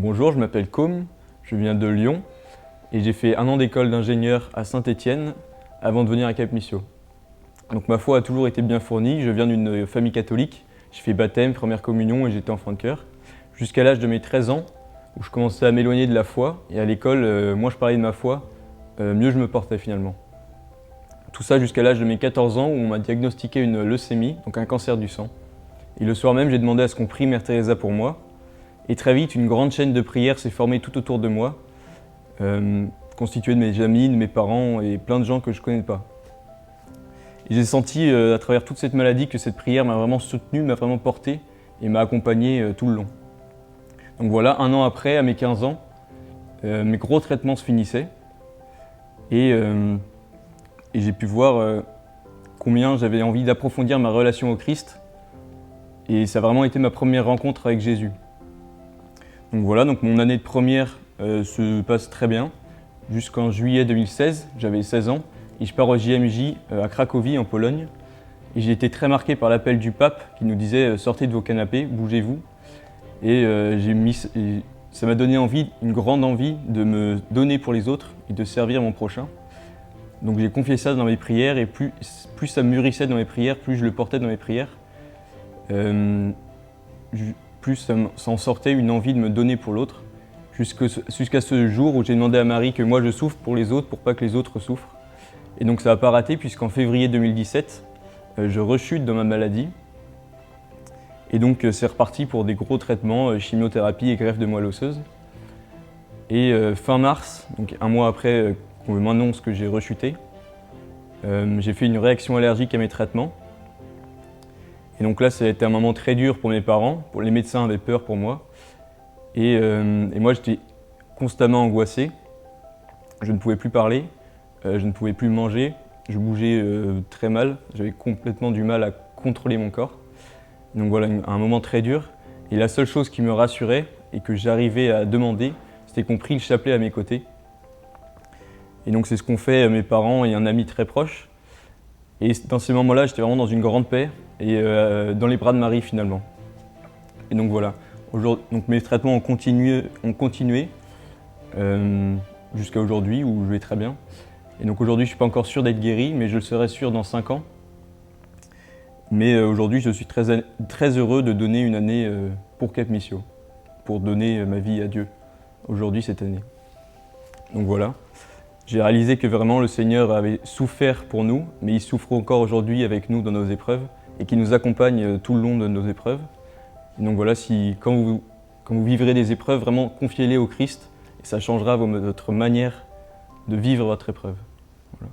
Bonjour, je m'appelle Côme, je viens de Lyon et j'ai fait 1 an d'école d'ingénieur à Saint-Étienne avant de venir à Cap-Mission. Donc ma foi a toujours été bien fournie, je viens d'une famille catholique, j'ai fait baptême, première communion et j'étais enfant de chœur, jusqu'à l'âge de mes 13 ans où je commençais à m'éloigner de la foi et à l'école, moins je parlais de ma foi, mieux je me portais finalement. Tout ça jusqu'à l'âge de mes 14 ans où on m'a diagnostiqué une leucémie, donc un cancer du sang. Et le soir même, j'ai demandé à ce qu'on prie Mère Teresa pour moi. Et très vite, une grande chaîne de prières s'est formée tout autour de moi, constituée de mes amis, de mes parents et plein de gens que je ne connais pas. Et j'ai senti à travers toute cette maladie que cette prière m'a vraiment soutenu, m'a vraiment porté et m'a accompagné tout le long. Donc voilà, 1 an après, à mes 15 ans, mes gros traitements se finissaient et j'ai pu voir combien j'avais envie d'approfondir ma relation au Christ. Et ça a vraiment été ma première rencontre avec Jésus. Donc voilà, donc mon année de première se passe très bien. Jusqu'en juillet 2016, j'avais 16 ans, et je pars au JMJ à Cracovie, en Pologne. Et j'ai été très marqué par l'appel du pape qui nous disait « Sortez de vos canapés, bougez-vous ». Et ça m'a donné une grande envie de me donner pour les autres et de servir mon prochain. Donc j'ai confié ça dans mes prières, et plus ça mûrissait dans mes prières, plus je le portais dans mes prières. Plus ça en sortait une envie de me donner pour l'autre, jusqu'à ce jour où j'ai demandé à Marie que moi je souffre pour les autres, pour pas que les autres souffrent. Et donc ça n'a pas raté, puisqu'en février 2017, je rechute dans ma maladie. Et donc c'est reparti pour des gros traitements, chimiothérapie et greffe de moelle osseuse. Et fin mars, donc 1 mois après qu'on m'annonce que j'ai rechuté, j'ai fait une réaction allergique à mes traitements. Et donc là, ça a été un moment très dur pour mes parents, les médecins avaient peur pour moi. Et moi, j'étais constamment angoissé. Je ne pouvais plus parler, je ne pouvais plus manger, je bougeais très mal, j'avais complètement du mal à contrôler mon corps. Donc voilà, un moment très dur. Et la seule chose qui me rassurait et que j'arrivais à demander, c'était qu'on prie le chapelet à mes côtés. Et donc c'est ce qu'ont fait mes parents et un ami très proche. Et dans ces moments-là, j'étais vraiment dans une grande paix et dans les bras de Marie finalement. Et donc voilà, donc mes traitements ont continué jusqu'à aujourd'hui où je vais très bien. Et donc aujourd'hui, je ne suis pas encore sûr d'être guéri, mais je le serai sûr dans 5 ans. Mais aujourd'hui, je suis très heureux de donner une année pour Cap-Mission, pour donner ma vie à Dieu, aujourd'hui, cette année. Donc voilà. J'ai réalisé que vraiment le Seigneur avait souffert pour nous, mais il souffre encore aujourd'hui avec nous dans nos épreuves et qu'il nous accompagne tout le long de nos épreuves. Et donc voilà, quand vous vivrez des épreuves, vraiment confiez-les au Christ et ça changera votre manière de vivre votre épreuve. Voilà.